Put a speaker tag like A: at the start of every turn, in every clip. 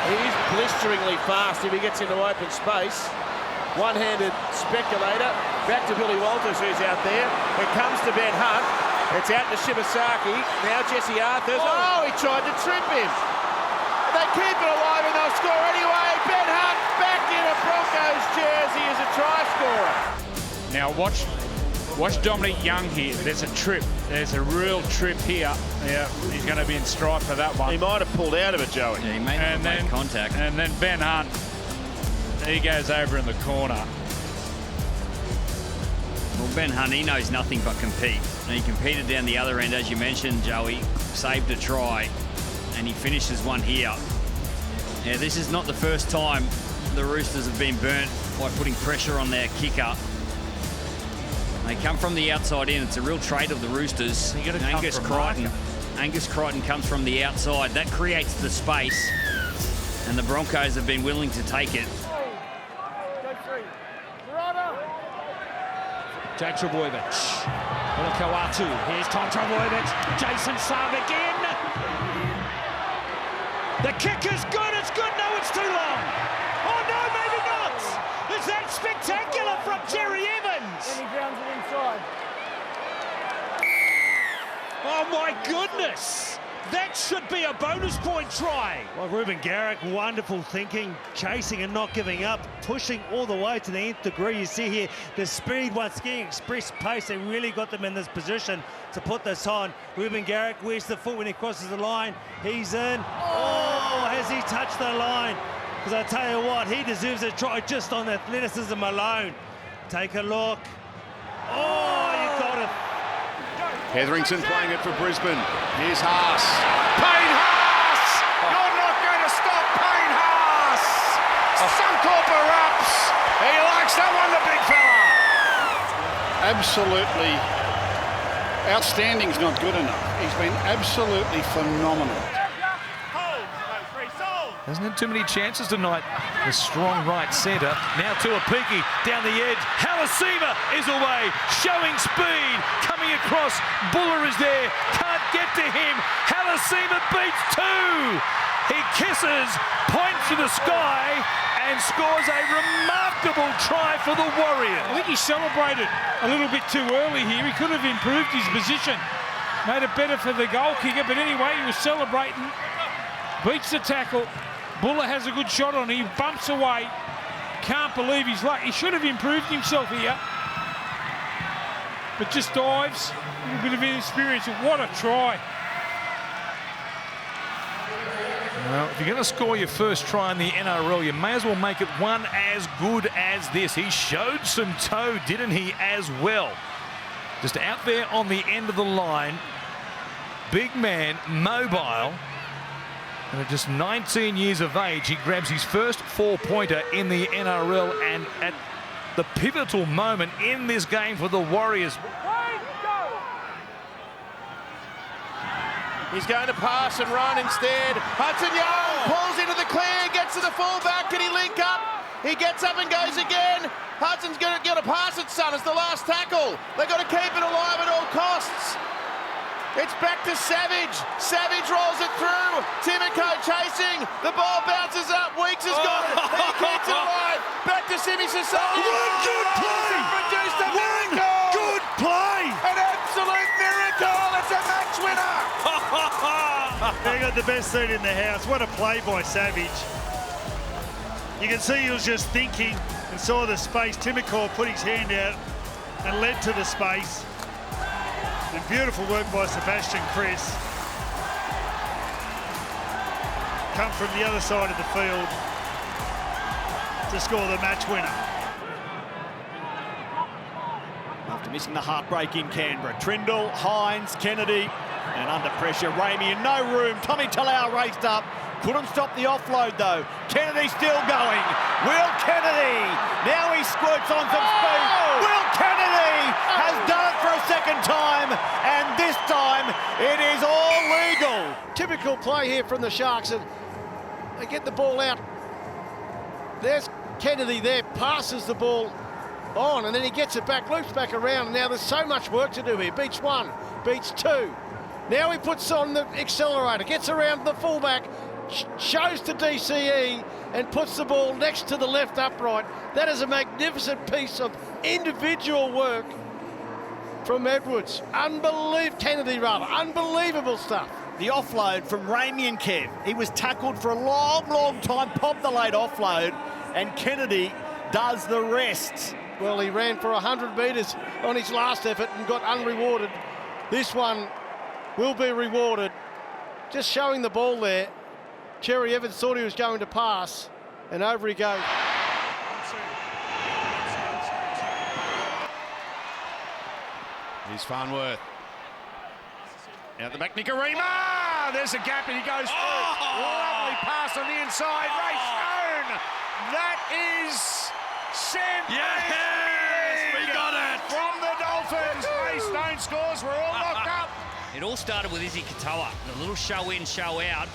A: He's blisteringly fast if he gets into open space. One-handed speculator. Back to Billy Walters, who's out there. It comes to Ben Hunt. It's out to Shibasaki. Now Jesse Arthurs. Oh, he tried to trip him. They keep it alive and they'll score anyway. Ben Hunt back in a Broncos jersey as a try scorer.
B: Now watch Dominic Young here. There's a trip. There's a real trip here. Yeah, he's going to be in stripe for that one.
A: He might have pulled out of it, Joey.
C: Yeah, he made contact.
B: And then Ben Hunt, he goes over in the corner.
C: Well, Ben Hunt, he knows nothing but compete. And he competed down the other end, as you mentioned, Joey. Saved a try, and he finishes one here. Yeah, this is not the first time the Roosters have been burnt by putting pressure on their kicker. They come from the outside in. It's a real trait of the Roosters. Angus Crichton comes from the outside. That creates the space, and the Broncos have been willing to take it.
D: Jack Trebojevic. Olakau'atu. Here's Tom Trebojevic. Jason Sarvik in. The kick is good. It's good. No, it's too long. Oh, no, maybe not. Is that spectacular from Jerry Evans?
E: And he grounds it inside.
D: Oh, my goodness. That should be a bonus point try.
F: Well, Ruben Garrick, wonderful thinking, chasing and not giving up, pushing all the way to the nth degree. You see here the speed once again, express pace. They really got them in this position to put this on. Ruben Garrick, where's the foot when he crosses the line? He's in. Oh, has he touched the line? Because I tell you what, he deserves a try just on athleticism alone. Take a look. Oh, you got it.
G: Hetherington playing it for Brisbane. Here's Haas. Payne Haas! You're not going to stop Payne Haas! Suncorp erupts! He likes that one, the big fella! Absolutely outstanding's not good enough. He's been absolutely phenomenal.
H: Hasn't had too many chances tonight. The strong right centre. Now to a peaky down the edge. Halasima is away, showing speed. Coming across, Buller is there. Can't get to him. Halasima beats two. He kisses, points to the sky, and scores a remarkable try for the Warriors.
I: I think he celebrated a little bit too early here. He could have improved his position. Made it better for the goal kicker, but anyway, he was celebrating. Beats the tackle. Buller has a good shot on him. He bumps away. Can't believe he's luck. He should have improved himself here. But just dives. A little bit of inexperience. What a try.
H: Well, if you're going to score your first try in the NRL, you may as well make it one as good as this. He showed some toe, didn't he, as well? Just out there on the end of the line. Big man, mobile. And at just 19 years of age, he grabs his first four-pointer in the NRL, and at the pivotal moment in this game for the Warriors.
A: He's going to pass and run instead. Hudson Young pulls into the clear, gets to the fullback. Can he link up? He gets up and goes again. Hudson's going to get a pass at Sun as the last tackle. They've got to keep it alive at all costs. It's back to Savage. Savage rolls it through. Timoko chasing. The ball bounces up. Weeks has got it. He keeps it alive. Back to Simi Sasaki.
H: One good play.
A: Produced a miracle.
H: Good play.
A: An absolute miracle. It's a match winner.
F: They got the best seat in the house. What a play by Savage. You can see he was just thinking and saw the space. Timoko put his hand out and led to the space. And beautiful work by Sebastian Chris. Come from the other side of the field to score the match winner.
J: After missing the heartbreak in Canberra, Trindle, Hines, Kennedy, and under pressure, Ramey in no room. Tommy Talau raced up. Couldn't stop the offload though. Kennedy still going. Will Kennedy. Now he squirts on some speed. Will Kennedy has done it for a second time, and this time it is all legal.
G: Typical play here from the Sharks, and they get the ball out. There's Kennedy there, passes the ball on, and then he gets it back, loops back around, and now there's so much work to do here. Beats one, beats two. Now he puts on the accelerator, gets around the fullback,
E: shows to DCE and puts the ball next to the left upright. That is a magnificent piece of individual work from Edwards. Unbelievable stuff.
J: The offload from Ramey and Kev. He was tackled for a long time, popped the late offload, and Kennedy does the rest.
E: Well, he ran for 100 metres on his last effort and got unrewarded. This one will be rewarded. Just showing the ball there. Cherry Evans thought he was going to pass, and over he goes.
G: Here's Farnworth. Out the back, Nicarima! There's a gap and he goes through. Lovely pass on the inside. Ray Stone! That is sent.
C: Yes, we got it!
G: From the Dolphins. Ray Stone scores. We're all locked up.
C: It all started with Izzy Katoa. The little show in, show out.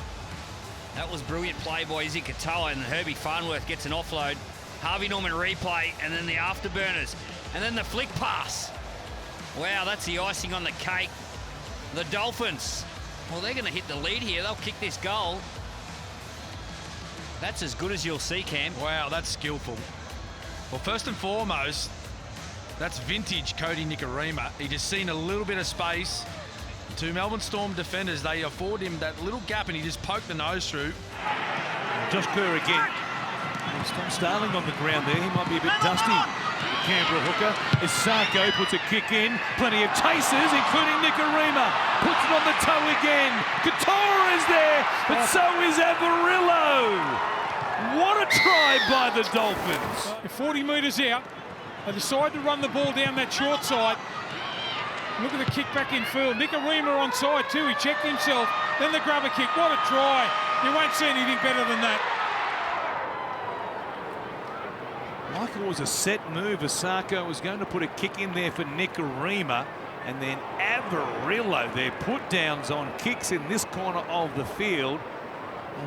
C: That was brilliant play by Izzy Katoa, and then Herbie Farnworth gets an offload. Harvey Norman replay, and then the afterburners. And then the flick pass. Wow, that's the icing on the cake. The Dolphins, well, they're going to hit the lead here. They'll kick this goal. That's as good as you'll see, Cam.
K: Wow, that's skillful. Well, first and foremost, that's vintage Cody Nicarima. He just seen a little bit of space. Two Melbourne Storm defenders, they afford him that little gap, and he just poked the nose through.
H: Josh Kerr again. Tom Starling on the ground there. He might be a bit dusty. The Canberra hooker. Isako puts a kick in. Plenty of chasers, including Nicarima. Puts it on the toe again. Katoa is there, but so is Avarillo. What a try by the Dolphins.
I: 40 metres out. They decide to run the ball down that short side. Look at the kick back in field. Nicarima onside too. He checked himself. Then the grubber kick. What a try. You won't see anything better than that.
H: Like it was a set move. Isako was going to put a kick in there for Nicarima, and then Avarillo, their put downs on kicks in this corner of the field.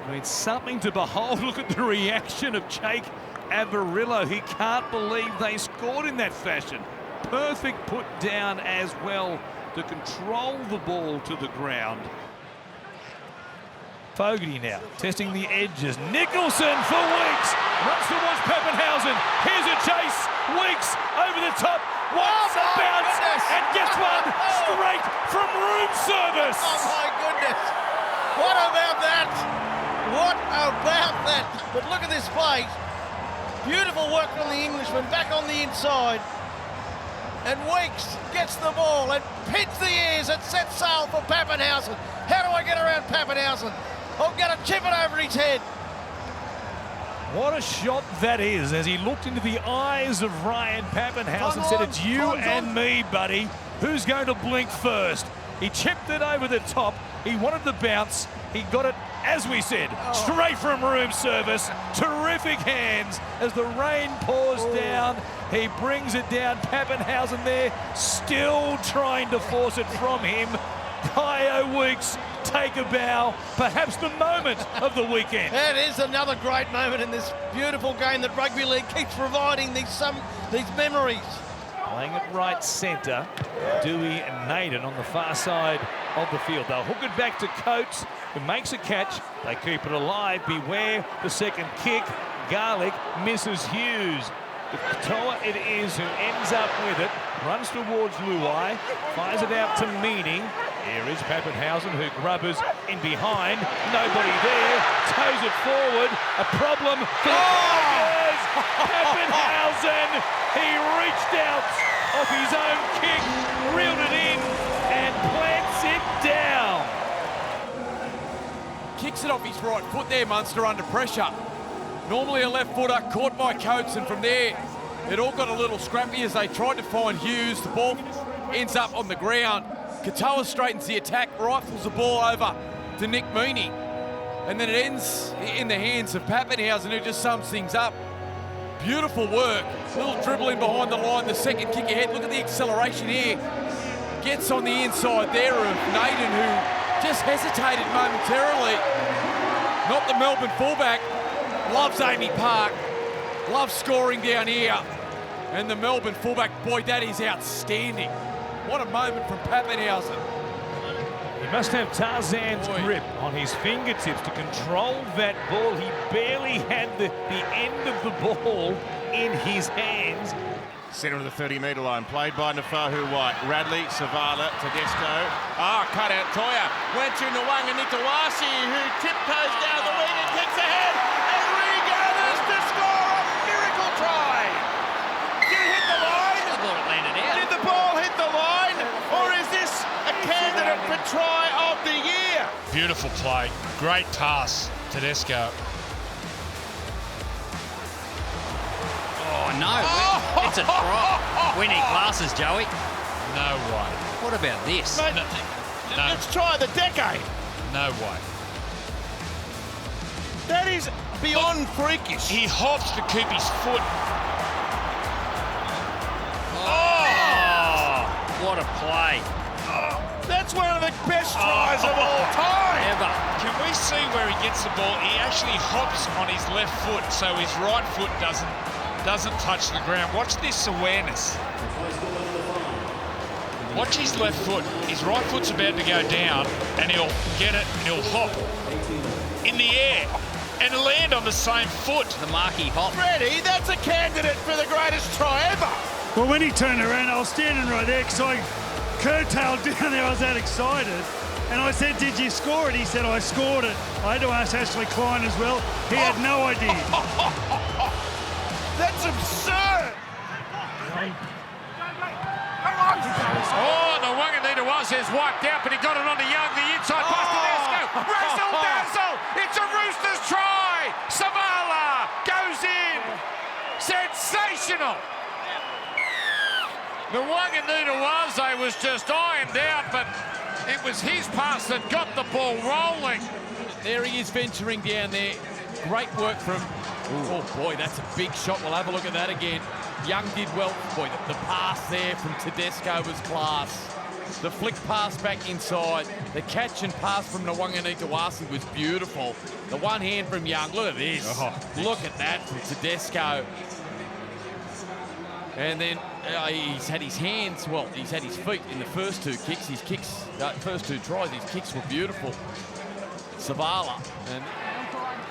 H: I mean, something to behold. Look at the reaction of Jake Avarillo. He can't believe they scored in that fashion. Perfect put down as well to control the ball to the ground. Fogarty now testing the edges. Nicholson for Weeks. Runs towards Pappenhausen. Here's a chase. Weeks over the top. Wants a bounce. And gets one straight from room service.
E: Oh my goodness. What about that? What about that? But look at this play. Beautiful work from the Englishman. Back on the inside. And Weeks gets the ball and pins the ears and sets sail for Pappenhausen. How do I get around Pappenhausen? I'm going to chip it over his head.
H: What a shot that is, as he looked into the eyes of Ryan Pappenhausen and said, it's you and me, buddy. Who's going to blink first? He chipped it over the top. He wanted the bounce. He got it, as we said, straight from room service. Terrific hands as the rain pours down. He brings it down. Pappenhausen there, still trying to force it from him. Kyo Weeks, take a bow. Perhaps the moment of the weekend.
E: That is another great moment in this beautiful game that Rugby League keeps providing these memories.
H: Playing it right centre, Dewey and Naden on the far side of the field. They'll hook it back to Coates, who makes a catch. They keep it alive. Beware the second kick. Garlic misses Hughes. The Katoa it is who ends up with it. Runs towards Luai. Fires it out to Meaning. Here is Pappenhausen, who grubbers in behind. Nobody there. Toes it forward. A problem for the Tigers. Pappenhausen. He reached out off his own kick, reeled it in, and plants it down.
L: Kicks it off his right foot there, Munster, under pressure. Normally a left footer, caught by Coates, and from there it all got a little scrappy as they tried to find Hughes. The ball ends up on the ground. Katoa straightens the attack, rifles the ball over to Nick Meaney, and then it ends in the hands of Pappenhausen, who just sums things up. Beautiful work. Little dribble in behind the line, the second kick ahead. Look at the acceleration here. Gets on the inside there of Naden, who just hesitated momentarily. Not the Melbourne fullback. Loves Amy Park. Loves scoring down here. And the Melbourne fullback, boy, that is outstanding. What a moment from Pappenhausen.
H: He must have Tarzan's grip on his fingertips to control that ball. He barely had the end of the ball in his hands.
A: Centre of the 30-metre line, played by Nafahu White. Radley, Savala, Tedesco. Cut out Toya. Went to Nwanga Nitawasi, who tiptoes down the wing and kicks ahead. And regathers to score a miracle try. Did it hit the line?
C: I thought it landed out.
A: Did the ball hit the line? Or is this a candidate for try of the year?
B: Beautiful play. Great pass, Tedesco.
C: Oh, no. It's a try. We need glasses, Joey.
B: No way.
C: What about this?
A: Mate, let's try the decade.
B: No way.
A: That is beyond freakish.
B: He hops to keep his foot.
C: Oh, what a play.
A: That's one of the best tries of all time.
C: Ever.
B: Can we see where he gets the ball? He actually hops on his left foot, so his right foot doesn't touch the ground. Watch this awareness. Watch his left foot. His right foot's about to go down, and he'll get it, and he'll hop in the air and land on the same foot.
C: The marquee hop.
A: Freddie, that's a candidate for the greatest try ever.
F: Well, when he turned around, I was standing right there because I curtailed down there. I was that excited. And I said, did you score it? He said, I scored it. I had to ask Ashley Klein as well. He had no idea.
A: That's absurd.
B: Oh, the Wanganita was is wiped out, but he got it on the Young, the inside pass to Tedesco. Razzle dazzle. It's a Roosters try. Savala goes in. Sensational. The Wanganita was just ironed out, but it was his pass that got the ball rolling.
L: There he is venturing down there. Great work from... Oh, boy, that's a big shot. We'll have a look at that again. Young did well. Boy, the pass there from Tedesco was class. The flick pass back inside. The catch and pass from Nwanganitawasi was beautiful. The one hand from Young. Look at this. Look at that from Tedesco. And then he's had his hands, well, he's had his feet in the first two kicks. His kicks, first two tries, his kicks were beautiful. Savala. And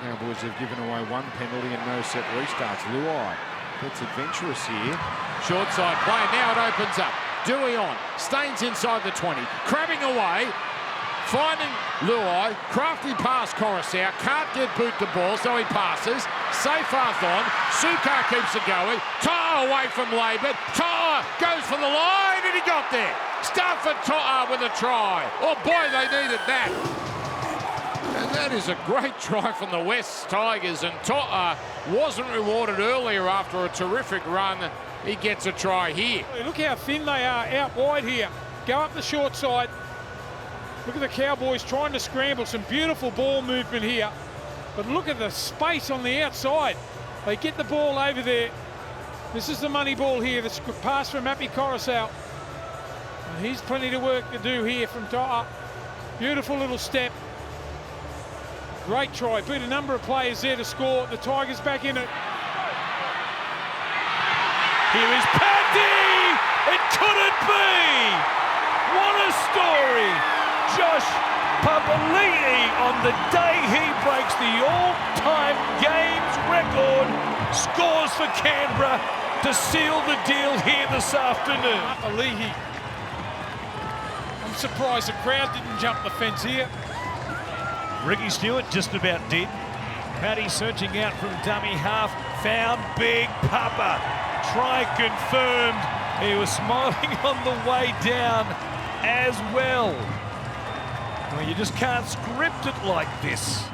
G: Cowboys have given away one penalty and no set restarts. Luai gets adventurous here.
M: Short side play, now it opens up. Dewey on, Staines inside the 20, crabbing away, finding Luai, crafty pass Coruscant, can't get boot the ball, so he passes. Seyfarth on, Sukar keeps it going, To'a away from Labour, To'a goes for the line and he got there. Stafford To'a with a try. Oh boy, they needed that. And that is a great try from the West Tigers, and To'a wasn't rewarded earlier after a terrific run. He gets a try here.
I: Look how thin they are out wide here. Go up the short side. Look at the Cowboys trying to scramble. Some beautiful ball movement here. But look at the space on the outside. They get the ball over there. This is the money ball here. The pass from Api Coruscant. He's plenty of work to do here from To'a. Beautiful little step. Great try. Beat a number of players there to score. The Tigers back in it.
H: Here is Paddy! It couldn't be! What a story! Josh Papali'i on the day he breaks the all-time games record, scores for Canberra to seal the deal here this afternoon.
I: Papali'i. I'm surprised the crowd didn't jump the fence here.
H: Ricky Stewart just about did. Paddy searching out from dummy half, found Big Papa. Try confirmed. He was smiling on the way down as well. Well, you just can't script it like this.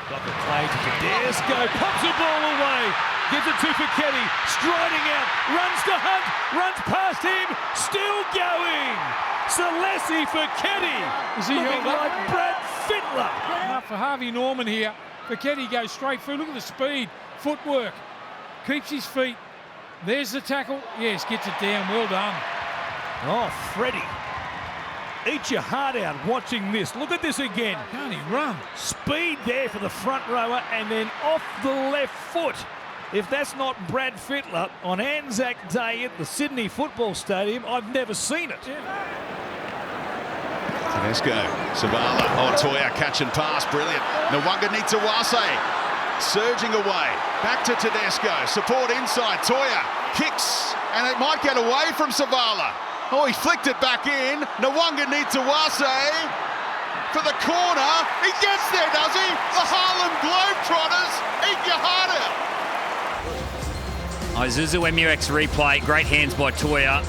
H: Got the play to Tedesco, pops the ball away, gives it to Fiketti, striding out, runs to Hunt, runs past him, still going. Celesi Fiketti,
I: is he
H: looking like Brad Fittler.
I: Enough for Harvey Norman here. Fiketti goes straight through. Look at the speed, footwork, keeps his feet. There's the tackle. Yes, gets it down. Well done.
H: Oh, Freddie. Eat your heart out watching this. Look at this again.
I: Can't he run?
H: Speed there for the front rower and then off the left foot. If that's not Brad Fittler on Anzac Day at the Sydney Football Stadium, I've never seen it.
G: Tedesco, Savala, Toya catch and pass, brilliant. Nwanga Nitawase surging away, back to Tedesco, support inside, Toya kicks, and it might get away from Savala. Oh, he flicked it back in. Nwanga Nitawase for the corner. He gets there, does he? The Harlem Globetrotters eat your heart out.
C: Isuzu MUX replay, great hands by Toya.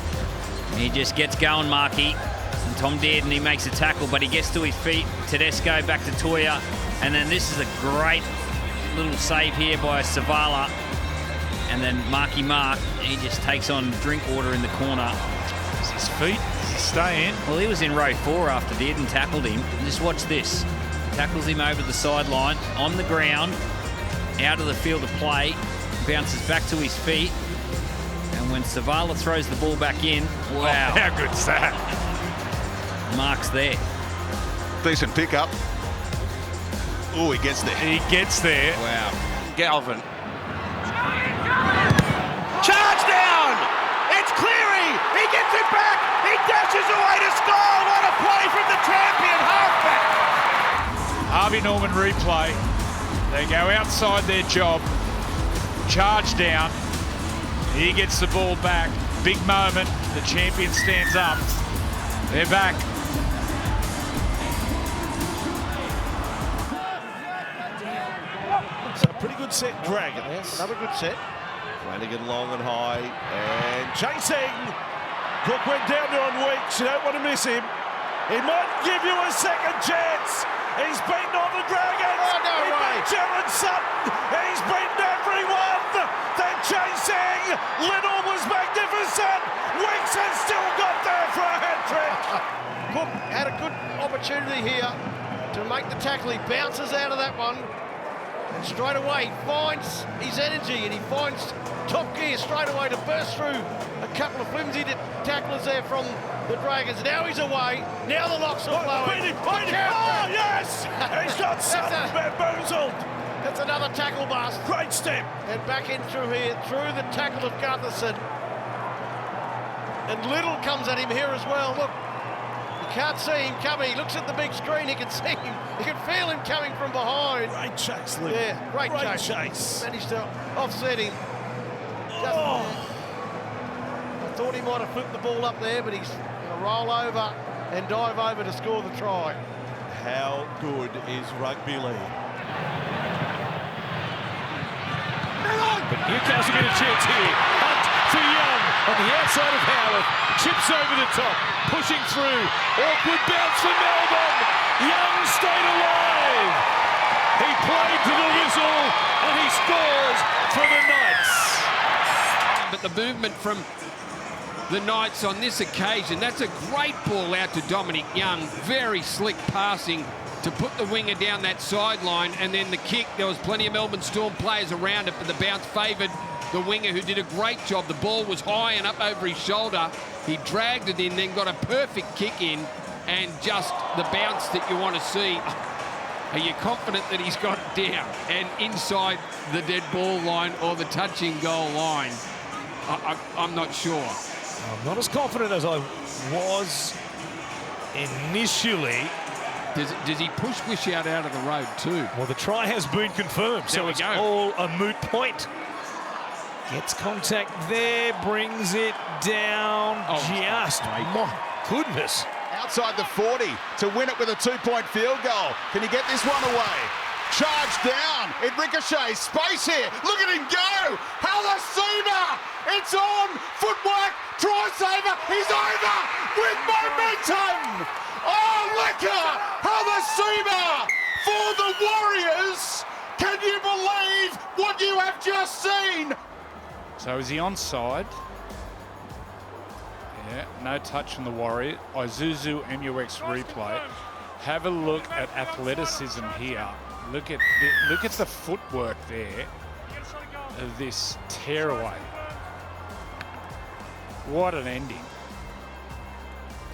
C: He just gets going, Marky. And Tom Dearden, he makes a tackle, but he gets to his feet. Tedesco back to Toya. And then this is a great little save here by Savala. And then Marky Mark, he just takes on Drinkwater in the corner.
H: His feet stay in.
C: Well, he was in row 4 after Dearden tackled him. Just watch this. Tackles him over the sideline, on the ground, out of the field of play, bounces back to his feet. And when Savala throws the ball back in, wow.
H: Oh, how good's that?
C: Mark's there.
G: Decent pickup. Oh, he gets there.
H: He gets there.
G: Wow.
E: Galvin. Charge down! It's Cleary! He gets it back! He dashes away to score! What a play from the champion halfback!
I: Harvey Norman replay. They go outside their job. Charge down. He gets the ball back. Big moment. The champion stands up. They're back.
E: So a pretty good set, Dragons. Another good set. Flanagan long and high. And chasing. Cook went down there on Weeks. You don't want to miss him. He might give you a second chance. He's beaten on the Dragons. Oh, no way. Jared Sutton. He's beaten everyone. They're chasing. Little was magnificent. Weeks has still got there for a hat-trick. Cook had a good opportunity here to make the tackle. He bounces out of that one. And straight away finds his energy and he finds top gear straight away to burst through a couple of flimsy tacklers there from the Dragons. Now he's away. Now the locks are blowing. Oh, yes! He's got Sutton bamboozled. That's another tackle bust. Great step. And back in through here, through the tackle of Gutherson. And Little comes at him here as well. Look, you can't see him coming. He looks at the big screen. He can see him. He can feel him coming from behind. Great chase, Little. Yeah, great chase. Managed to offset him. I thought he might have flipped the ball up there, but he's going to roll over and dive over to score the try. How good is rugby league?
I: But Newcastle get a chance here. Hunt for Young on the outside of Howard. Chips over the top, pushing through. Awkward bounce for Melbourne. Young stayed alive. He played to the whistle and he scores for the Knights.
M: But the movement from the Knights on this occasion, that's a great ball out to Dominic Young. Very slick passing to put the winger down that sideline, and then the kick. There was plenty of Melbourne Storm players around it, but the bounce favoured the winger, who did a great job. The ball was high and up over his shoulder. He dragged it in, then got a perfect kick in, and just the bounce that you want to see. Are you confident that he's got it down and inside the dead ball line or the touching goal line? I'm not sure.
H: I'm not as confident as I was initially.
M: Does he push Wishart out of the road too?
H: Well, the try has been confirmed, so it's all a moot point. Gets contact there, brings it down. Just, my goodness.
G: Outside the 40 to win it with a 2-point field goal. Can he get this one away? Charge down. It ricochets. Space here. Look at him go. Halasima. It's on. Footwork. Try saver. He's over with momentum. Oh, lekker. Halasima for the Warriors. Can you believe what you have just seen?
I: So is he onside? Yeah, no touch on the Warrior. Isuzu MUX replay. Have a look at athleticism here. Look at the footwork there of this tearaway. What an ending.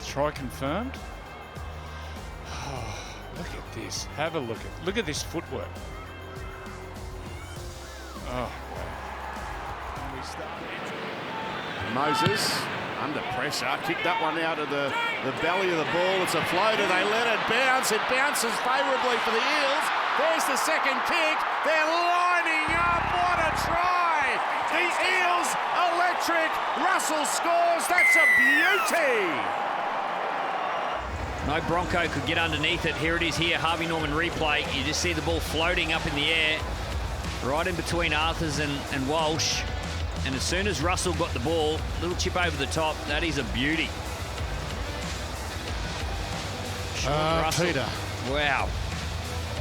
I: Try confirmed. Oh, look at this. Have a look at this footwork. Oh.
G: Moses under pressure, kicked that one out of the the belly of the ball. It's a floater. They let it bounce. It bounces favourably for the Eels. There's the second kick. They're lining up. What a try! The Eels electric. Russell scores. That's a beauty.
C: No Bronco could get underneath it. Here it is here, Harvey Norman replay. You just see the ball floating up in the air, right in between Arthurs and Walsh. And as soon as Russell got the ball, little chip over the top, that is a beauty. Russell.
N: Peter.
C: Wow.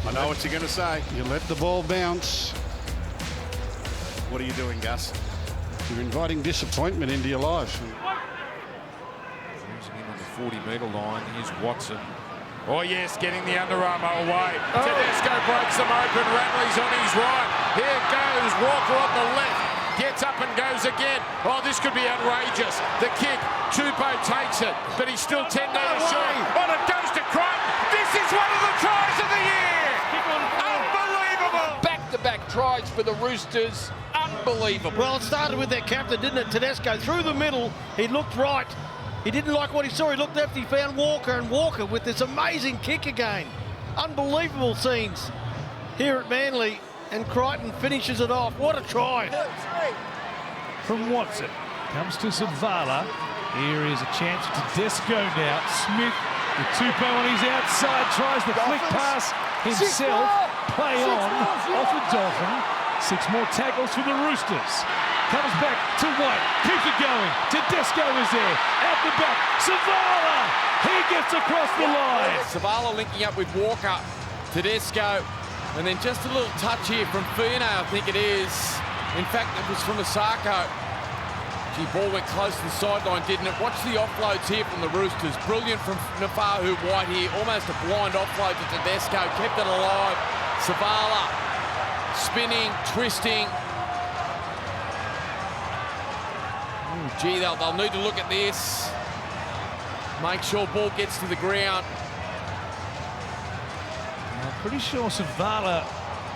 G: I know what you're going to say.
N: You let the ball bounce.
G: What are you doing, Gus?
N: You're inviting disappointment into your life.
M: Losing in on the 40-metre line. Here's Watson. Oh, yes, getting the Under Armour away. Tedesco breaks them open. Radley's on his right. Here goes Walker on the left. Gets up and goes again. Oh, this could be outrageous. The kick. Tupou takes it, but he's still 10 metres short. Oh, it goes to Crichton. This is one of the tries of the year. Unbelievable.
O: Back-to-back tries for the Roosters. Unbelievable.
E: Well, it started with their captain, didn't it? Tedesco through the middle. He looked right. He didn't like what he saw. He looked left. He found Walker, and Walker with this amazing kick again. Unbelievable scenes here at Manly, and Crichton finishes it off. What a try.
I: From Watson, comes to Zavala. Here is a chance for Tedesco now. Smith with Tupou on his outside, tries the flick pass himself. Play on, off the Dolphin. 6 more tackles for the Roosters. Comes back to White, keeps it going. Tedesco is there, out the back. Zavala, he gets across the line.
L: Zavala linking up with Walker. Tedesco, and then just a little touch here from Fino, I think it is. In fact, it was from Asako. Gee, ball went close to the sideline, didn't it? Watch the offloads here from the Roosters. Brilliant from Nafahu White here. Almost a blind offload to Tedesco. Kept it alive. Zavala spinning, twisting. Ooh, gee, they'll need to look at this. Make sure ball gets to the ground.
I: I'm pretty sure Zavala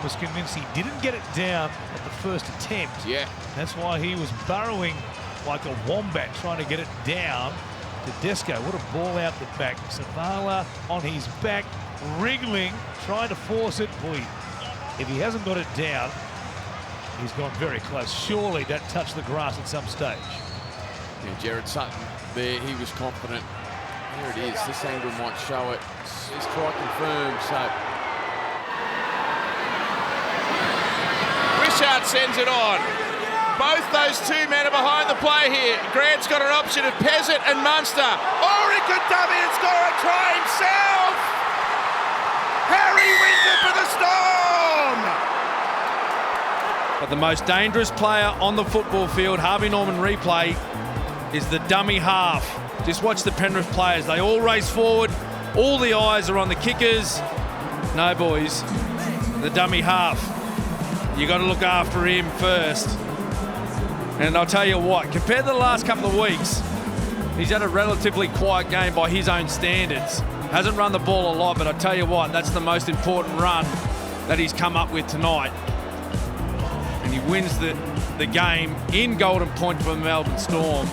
I: was convinced he didn't get it down at the first attempt.
L: Yeah.
I: That's why he was burrowing like a wombat trying to get it down. Tedesco, what a ball out the back. Zavala on his back, wriggling, trying to force it. Boy, if he hasn't got it down, he's gone very close. Surely that touched the grass at some stage.
L: Yeah, Jared Sutton there, he was confident. There it is, this angle might show it. His try confirmed, so.
A: Wishart sends it on. Both those two men are behind the play here. Grant's got an option of Pezzett and Munster. Or he could dummy and score a try himself. Harry wins it for the Storm.
K: But the most dangerous player on the football field, Harvey Norman replay, is the dummy half. Just watch the Penrith players. They all race forward. All the eyes are on the kickers. No, boys. The dummy half. You got to look after him first. And I'll tell you what, compared to the last couple of weeks, he's had a relatively quiet game by his own standards. Hasn't run the ball a lot, but I'll tell you what, that's the most important run that he's come up with tonight. And he wins the game in Golden Point for the Melbourne Storm.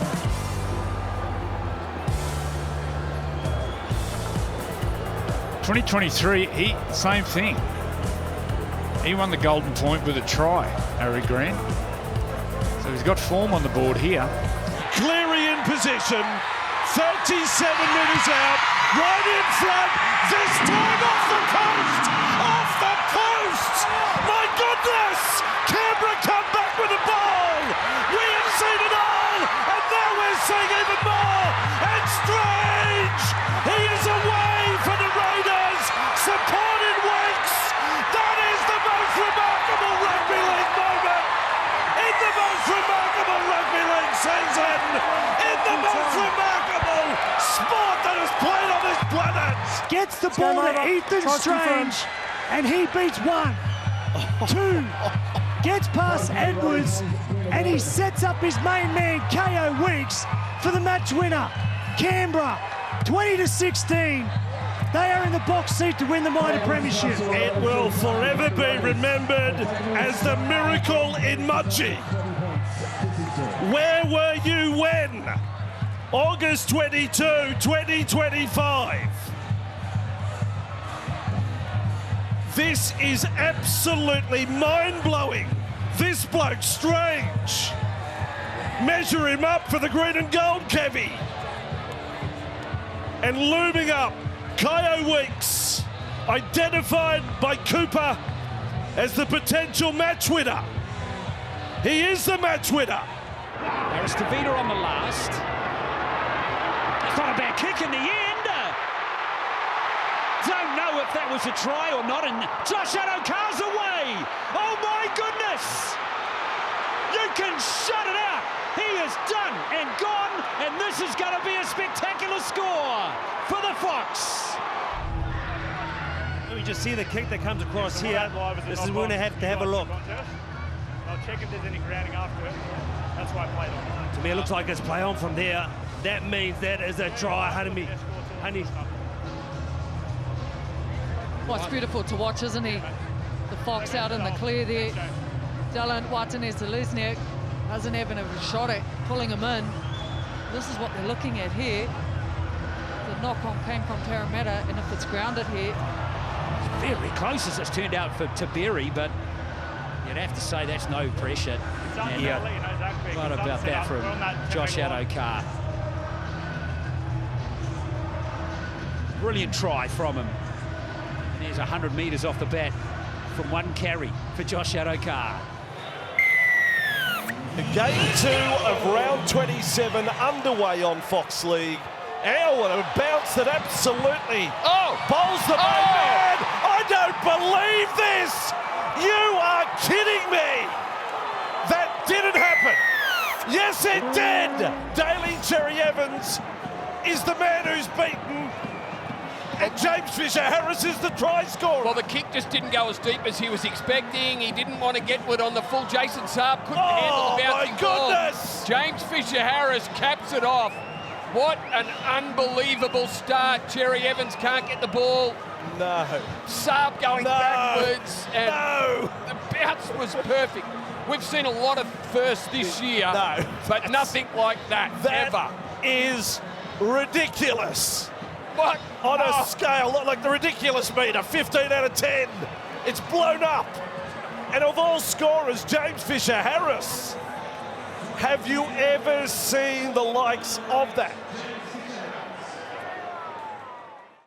I: '23, same thing. He won the Golden Point with a try, Harry Grant. So he's got form on the board here.
D: Cleary in position, 37 metres out, right in front, this time off the coast! Off the coast! My goodness! Canberra come back with the ball! We have seen it all, and now we're seeing even more! And Strange! He is away for the Raiders! Supported Weeks! That is the most remarkable rugby league moment! In the most remarkable rugby league season! In the most remarkable sport that is played on this planet!
P: Gets the ball to Ethan Strange, and he beats 1, 2, gets past Edwards, and he sets up his main man, KO Weeks, for the match winner. Canberra, 20-16. They are in the box seat to win the minor premiership.
D: It will forever be remembered as the miracle in Mudgee. Where were you when? August 22, 2025. This is absolutely mind-blowing. This bloke's strange. Measure him up for the green and gold, Kevy. And looming up, Kyo Weeks, identified by Cooper as the potential match winner. He is the match winner.
Q: Harris Tavita on the last. It's not a bad kick in the end. Don't know if that was a try or not, and Josh Addo-Carr's away. Oh my goodness! You can shut it out. He is done and gone, and this is going to be a spectacular score for the Fox.
F: We just see the kick that comes across here. This is we're going to have a look.
R: I'll check if there's any grounding after it. That's why I played on.
F: To me, it looks like it's play on from there. That means that is a try, Honey.
S: Well, it's beautiful to watch, isn't he? The Fox out in the clear there. Dylan Watene-Zelezniak hasn't even a shot at pulling him in. This is what they're looking at here. The knock-on came from Parramatta, and if it's grounded here...
Q: It's very close as it's turned out for Taberi, but you'd have to say that's no pressure. And, what about that from Josh Addo-Carr? Brilliant try from him. And there's 100 metres off the bat from one carry for Josh Addo-Carr.
D: Game 2 of round 27 underway on Fox League. Ow, what a bounce that absolutely bowls the main man. I don't believe this. You are kidding me. That didn't happen. Yes, it did. Daly Cherry Evans is the man who's beaten. And James Fisher-Harris is the try scorer.
O: Well, the kick just didn't go as deep as he was expecting. He didn't want to get it on the full. Jason Saab couldn't handle the bouncing ball. James Fisher-Harris caps it off. What an unbelievable start. Cherry Evans can't get the ball.
D: No.
O: Saab going backwards. And the bounce was perfect. We've seen a lot of firsts this year, but nothing like that, ever.
D: Is ridiculous.
O: What?
D: On a scale, like the ridiculous meter, 15 out of 10. It's blown up. And of all scorers, James Fisher-Harris. Have you ever seen the likes of that?